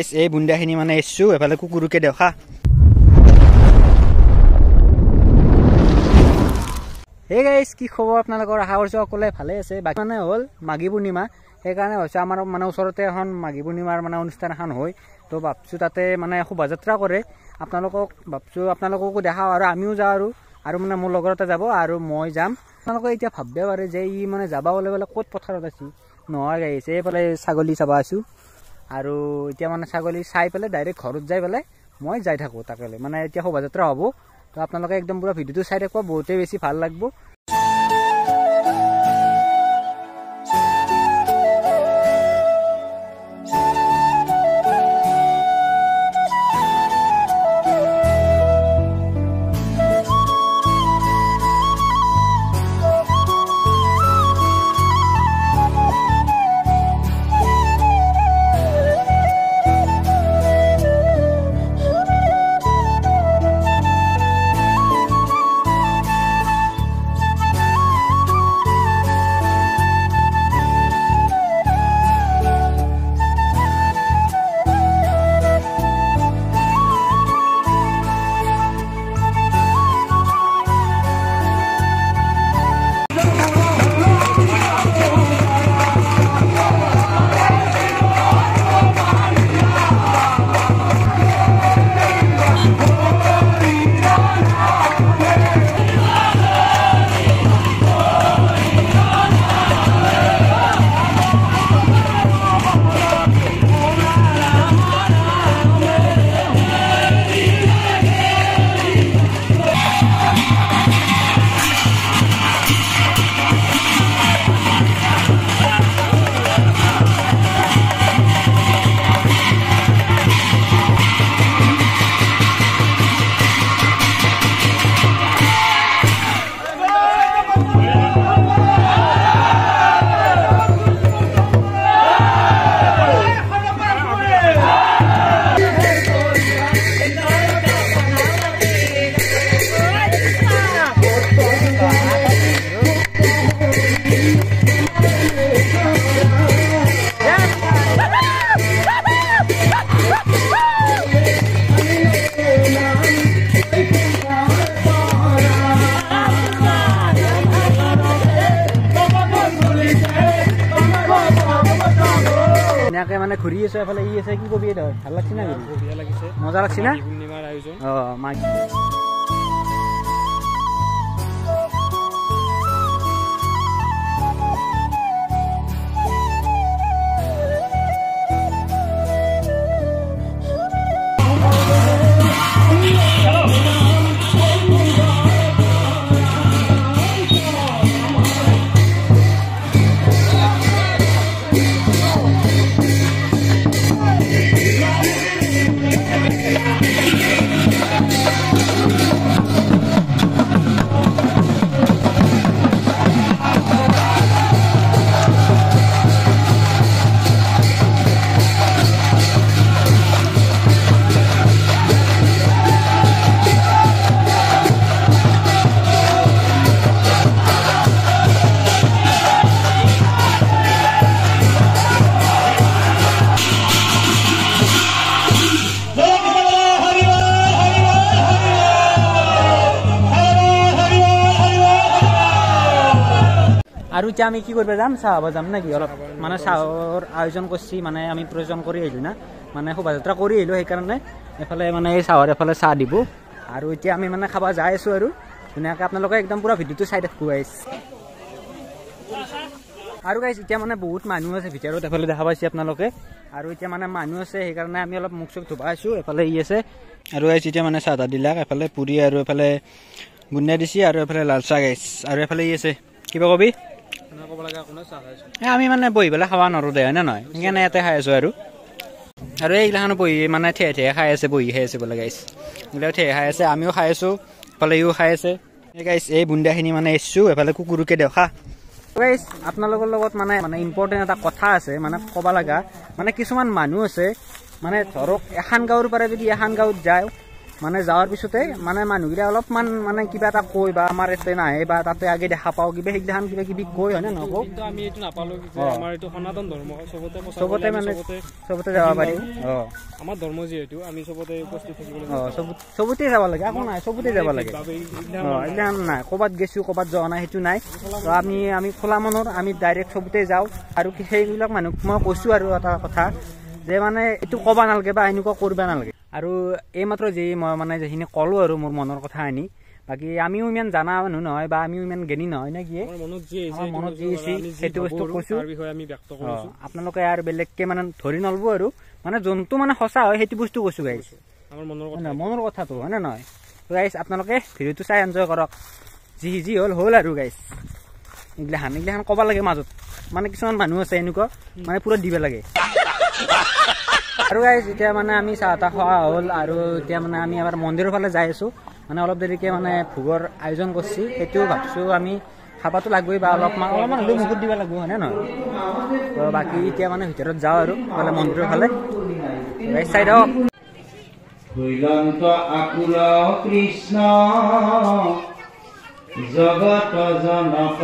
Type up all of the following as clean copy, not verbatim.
guys এই বুন্দাখিনি মানে এসছু এফালে কুকুৰকে দেখা হে গাইস কি খবৰ আপোনালোকৰ আশা কৰিছো সকলোৱে ভালে আছে বাকি মানে হল মাঘী পূৰ্ণিমা সেই কাৰণে হৈছে আমাৰ মানে ওচৰতে এখন মাঘী পূৰ্ণিমাৰ মানে অনুষ্ঠান এখন হয় তো ভাবছো তাতে মানে শোভাযাত্ৰা কৰে আপোনালোকক ভাবছো আপোনালোককো দেখাও আৰু আমিও যাওঁ আৰু মানে মোৰ লগৰতে যাব আৰু মই যাম আপোনালোকে এতিয়া ভাববে পাৰে যে ই মানে যাবা বলে ক'ত পথাৰত আছে নহয় গাইস এইফালে ছাগলী চাবা আছো আৰু এতিয়া মানে ছাগলী চাই পেলে ডাইৰেক্ট ঘৰত যাই পেলে মই যাই থাকো তাকলে মানে এতিয়া শোভাযাত্ৰা হ'ব তো আপোনালোকে একদম পুৰা ভিডিওটো চাই দেখব বহুতে বেছি ভাল লাগব মানে ঘুরি আছে এফালে ই আছে কি কবি এটা ভাল লাগছে না বঢ়িয়া লাগিছে মজা লাগছে না পূর্ণিমার আয়োজন আৰু এতিয়া আমি কি কৰিব যাম চাহ যাম নাকি অলপ মানে চাহৰ আয়োজন কৰিছি মানে আমি প্ৰয়োজন কৰি আহিলো না মানে শোভাযাত্ৰা কৰি আহিলো সেইকাৰণে এফালে মানে এই চাহৰ এফালে চাহ দিব আৰু এতিয়া আমি মানে খাবা যাই আছো আৰু ধুনীয়াকৈ আপোনালোকে একদম পুৰা ভিডিওটো চাই দেখো গাইছ আৰু গাইছ এতিয়া মানে বহুত মানুহ আছে ভিতৰত এফালে দেখা পাইছে আপোনালোকে আৰু এতিয়া মানে মানুহ আছে সেইকাৰণে আমি অলপ মুখ চুখ ধুবা আছো এফালে ই আছে আৰু গাইছ এতিয়া মানে চাহ দিলাক এফালে পুৰি আৰু এফালে বুন্দিয়া দিছি আৰু এফালে লাল চাহ গাইছ আৰু এফালে ই আছে কিবা কবি আমি মানে বহি পেলাই খাব নোৱাৰো দে হয় নে নহয় সেইকাৰণে ইয়াতে খাই আছো আৰু এইগিলাখানো বহি মানে ঠেহ ঠেহ খাই আছে বহি খাই আছে বোলে গাইছ এইবিলাক ঠেহ খাই আছে আমিও খাই আছো এফালে ইও খাই আছে গাইছ এই বুন্দিয়াখিনি মানে এসছো এফালে কুকুৰকে দেখা গাইছ আপোনালোকৰ লগত মানে ইম্পৰ্টেণ্ট এটা কথা আছে মানে ক'ব লগা মানে কিছুমান মানুহ আছে মানে ধৰক এখন গাঁৱৰ পৰা যদি এখন গাঁৱত যায় মানে যাওয়াৰ পিছতে মানে মানুহগিলা অলপমান মানে কিবা এটা কয় বা আমাৰ এতে নাহে বা তাতে আগে দেখা পাওঁ কিবা সেইগিলাখান কিবা কিবি কয় হয় নে নকওঁ কিন্তু আমি এইটো নাপালো যে আমাৰ এইটো সনাতন ধৰ্ম চবতে মানে চবতে যাব পাৰি আমাৰ ধৰ্ম যিহেতু আমি চবতে উপস্থিত থাকিব লাগে চবতে যাব লাগে একো নাই চবতে যাব লাগে এইগিলাখান নাই ক'ৰবাত গৈছোঁ ক'ৰবাত যোৱা নাই সেইটো নাই তো আমি খোলা মনৰ আমি ডাইৰেক্ট চবতে যাওঁ আৰু সেইবিলাক মানুহক মই কৈছোঁ আৰু এটা কথা যে মানে এইটো ক'ব নালাগে বা এনেকুৱা কৰিব নালাগে আৰু এইমাত্ৰ যি মই মানে যিখিনি ক'লোঁ আৰু মোৰ মনৰ কথা আনি বাকী আমিও ইমান জানা মানুহ নহয় বা আমিও ইমান জ্ঞানী নহয় নে কি মনত যি আছে সেইটো বস্তু কৈছোঁ আপোনালোকে আৰু বেলেগকে মানে ধৰি নলব আৰু মানে যোনটো মানে সঁচা হয় সেইটো বস্তু কৈছোঁ গাইছ মনৰ কথাটো হয় নে নহয় গাইছ আপোনালোকে ভিডিঅ'টো চাই এনজয় কৰক যি হ'ল আৰু গাইছ এইগিলাখান ক'ব লাগে মাজত মানে কিছুমান মানুহ আছে এনেকুৱা মানে পুৰা দিব লাগে আৰু গাইছ এতিয়া মানে আমি চাহ তাহ খোৱা হ'ল আৰু এতিয়া মানে আমি এবাৰ মন্দিৰৰ ফালে যাই আছোঁ মানে অলপ দেৰিকৈ মানে ভোগৰ আয়োজন কৰিছে সেইটোও ভাবছোঁ আমি খাবাতো লাগবই বা অলপমান হ'লেও মুখত দিব লাগিব হয়নে নহয় তো বাকী এতিয়া মানে ভিতৰত যাওঁ আৰু মানে মন্দিৰৰ ফালে গাইছ চাই দিয়ক কৃষ্ণ জগত জনক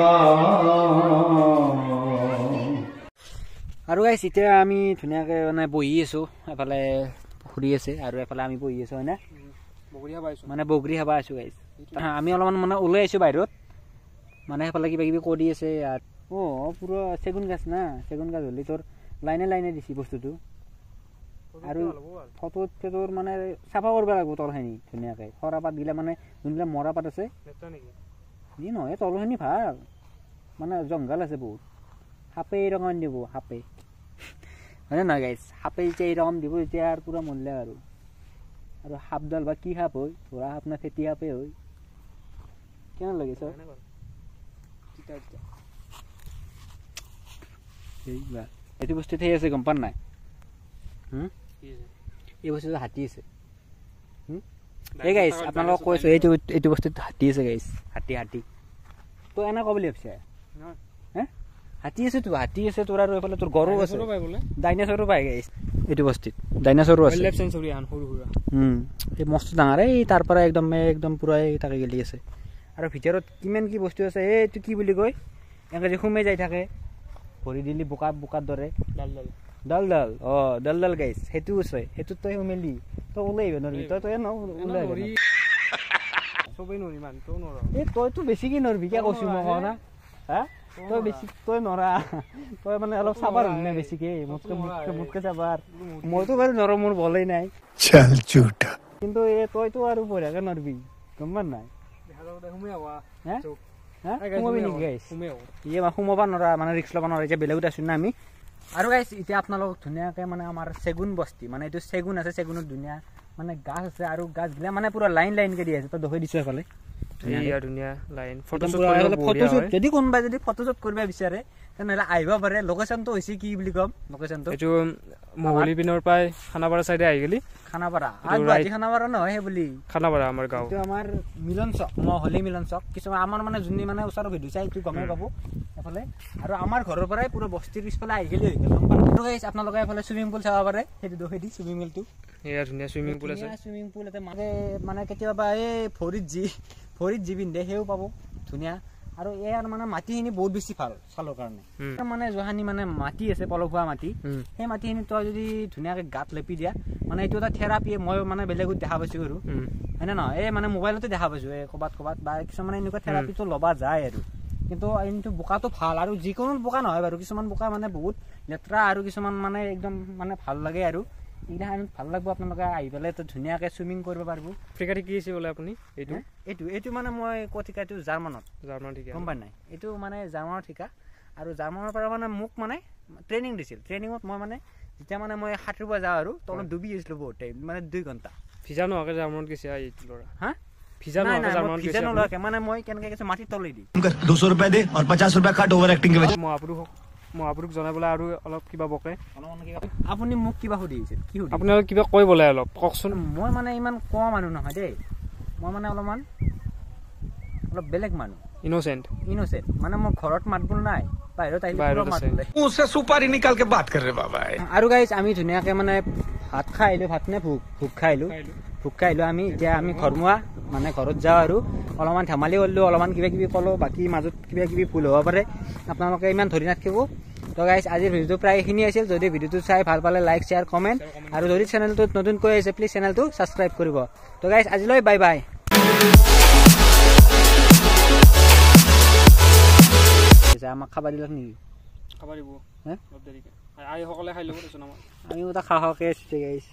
আৰু গাইছ এতিয়া আমি ধুনীয়াকৈ মানে বহি আছোঁ এফালে পুখুৰী আছে আৰু এফালে আমি বহি আছোঁ হয়নে মানে বগৰী খাব আছোঁ গাইছ আমি অলপমান মানে ওলাই আহিছোঁ বাহিৰত মানে সেইফালে কিবা কিবি কৰি আছে ইয়াত পুৰা চেগুন গাছ না চেগুন গাছ হ'লে তোৰ লাইনে দিছে বস্তুটো আৰু ফটোৰ মানে চাফা কৰিব লাগিব তলখিনি ধুনীয়াকৈ সৰা পাত গিলা মানে যোনবিলাক মৰা পাত আছে যি নহয় তলখিনি ভাল মানে জংঘল আছে বহুত সাপে এইৰকম দিব সাপে হয়নে নহয় গাইছ সাপে যেতিয়া এইৰকম দিব এতিয়া আৰু পূৰা মৰিলে আৰু সাপডাল বা কি সাপ হয় ধৰা সাপ না ফেটি সাপে হয় কেনে লাগিছে এইটো বস্তুত সেই আছে গম পান নাই এই বস্তুটো হাতী আছে এই গাইছ আপোনালোকক কৈছোঁ এইটো বস্তুত হাতী আছে গাইছ হাতী তো এনে ক'ব বুলি ভাবিছে হাতী আছে তোৰ আৰু এইফালে তোৰ গৰু আছে ডাইনাছৰো পাই গাইছ এইটো বস্তুত ডাইনাছৰো আছে এই মস্ত ডাঙৰ এই তাৰ পৰা একদম পুৰা তাকে গেলি আছে আৰু ভিতৰত কিমান কি বস্তু আছে এইটো কি বুলি কয় এনেকৈ যে সোমাই যাই থাকে ভৰি দিলি বোকাৰ দৰে ডাল গাইছ সেইটো আছে সেইটোত তই সোমালি তই ওলাই আহিব নোৱাৰিবি তই ওলাই তইতো বেছিকে নোৱাৰিবি কিয় কৈছোঁ মই কওঁ না হা তই নৰা তই মানে অলপ চাবাৰ নে বেছিকে মোতকে চাবাৰ মইতো বাৰু নৰ মোৰ বলেই নাই কিন্তু তইতো আৰু বঢ়িয়াকে নৰবি গম পান নাই সোমাব নৰা মানে ৰিক্স ল'ব নোৱাৰা এতিয়া বেলেগত আছোঁ না আমি আৰু গাইছ এতিয়া আপোনালোকক ধুনীয়াকৈ মানে আমাৰ চেগুন বস্তি মানে এইটো চেগুন আছে চেগুনত ধুনীয়া মানে গাছ আছে আৰু গাছবিলাক মানে পুৰা লাইনকৈ দি আছে তই দেখুৱাই দিছোঁ এইফালে ধুনীয়া লাইন যদি কোনোবাই যদি ফটোশ্বুট কৰিব বিচাৰে তেনেহ'লে আহিব পাৰে লোকেশ্যনটো হৈছে কি বুলি ক'ম লোকেশ্যনটো এইটো মহলি পিনৰ পৰাই খানাপাৰা চাইডে আহি গ'লি খানাপাৰা নহয় সেই বুলি খানাপাৰা আমাৰ গাঁও এইটো আমাৰ মিলন চক মহলি মিলন চক কিছুমান আমাৰ মানে যোনে মানে ওচৰৰ ভিডিঅ' চাই এইটো গমেই পাব এফালে আৰু আমাৰ ঘৰৰ পৰাই পুৰা বস্তিৰ পিছফালে আহি গ'লে হৈ গ'ল আপোনালোকে এইফালে চুইমিং পুল চাব পাৰে সেইটো দেখুৱাই চুইমিং পুলটো এয়া ধুনীয়া চুইমিং পুল আছে চুইমিং পুল এটা মানে কেতিয়াবা এই ভৰিত যি পিন্ধে সেইও পাব ধুনীয়া আৰু ইয়াৰ মানে মাটিখিনি বহুত বেছি ভাল চালৰ কাৰণে মানে যোহানি মানে মাটি আছে পলসুৱা মাটি সেই মাটিখিনি তই যদি ধুনীয়াকৈ গাত লেপি দিয়া মানে এইটো এটা থেৰাপিয়ে মই মানে বেলেগত দেখা পাইছোঁ আৰু হয়নে নহয় এই মানে মোবাইলতে দেখা পাইছোঁ এই ক'ৰবাত বা কিছুমান এনেকুৱা থেৰাপিটো ল'বা যায় আৰু কিন্তু বোকাটো ভাল আৰু যিকোনো বোকা নহয় বাৰু কিছুমান বোকা মানে বহুত লেতেৰা আৰু কিছুমান মানে একদম মানে ভাল লাগে আৰু এইগিলাখান ভাল লাগিব আপোনালোকে আহি পেলাই তো ধুনীয়াকৈ চুইমিং কৰিব পাৰিব ফ্ৰিকা শিকিছে বোলে আপুনি এইটো মানে মই ক'ত শিকা এইটো জাৰ্মান শিকা গম পাই নাই এইটো মানে জাৰ্মানত শিকা আৰু জাৰ্মানৰ পৰা মানে মোক মানে ট্ৰেইনিং দিছিল ট্ৰেইনিঙত মই মানে যেতিয়া মানে মই সাঁতুৰিব যাওঁ আৰু তলত ডুবি গৈছিলোঁ বহুত টাইম মানে 2 ঘণ্টা ভিজা নোহোৱাকৈ জাৰ্মানত গৈছে এইটো ল'ৰা হা ভিজা নোলোৱাকৈ মানে মই কেনেকৈ গৈছোঁ মাটিত তলেই দি 200 रुपए दे और 50 रुपए काट ओवर एक्टिंग के वजह মহাপুৰুষ জনাবলৈ আৰু অলপ কিবা বকে আপুনি মোক কিবা সুধিছিল কি সুধি আপোনালোকে কিবা কৈ বোলে অলপ কওকচোন মই মানে ইমান কোৱা মানুহ নহয় দেই মই মানে অলপ বেলেগ মানুহ ইনোসেন্ট মানে মই ঘৰত মাতবোল নাই বাহিৰত আহিলে মাতবোলে मुझसे सुपारी निकाल के बात कर रहे बाबा আৰু গাইছ আমি ধুনীয়াকৈ মানে ভাত খাই আহিলোঁ ভাত নে ভোগ খাই আহিলোঁ ভোগ খাই আহিলোঁ আমি এতিয়া আমি ঘৰমুৱা মানে ঘৰত যাওঁ আৰু অলপমান ধেমালি কৰিলোঁ অলপমান কিবা কিবি ক'লোঁ বাকী মাজত কিবা কিবি ভুল হ'ব পাৰে আপোনালোকে ইমান ধৰি নাথাকিব তো গাইজ আজিৰ ভিডিঅ'টো প্ৰায় এইখিনি আছিল যদি ভিডিঅ'টো চাই ভাল পালে লাইক শ্বেয়াৰ কমেণ্ট আৰু যদি চেনেলটোত নতুনকৈ আহিছে প্লিজ চেনেলটো ছাবস্ক্ৰাইব কৰিব তো গাইজ আজিলৈ বাই বাই আমাক খাব দিলক নেকি খাব দিব হে অলপ দেৰিকৈ আইসকলে খাই ল'ব দেচোন আমাৰ আমিও এটা খাওঁ খাওঁকৈ আছোঁ গাইজ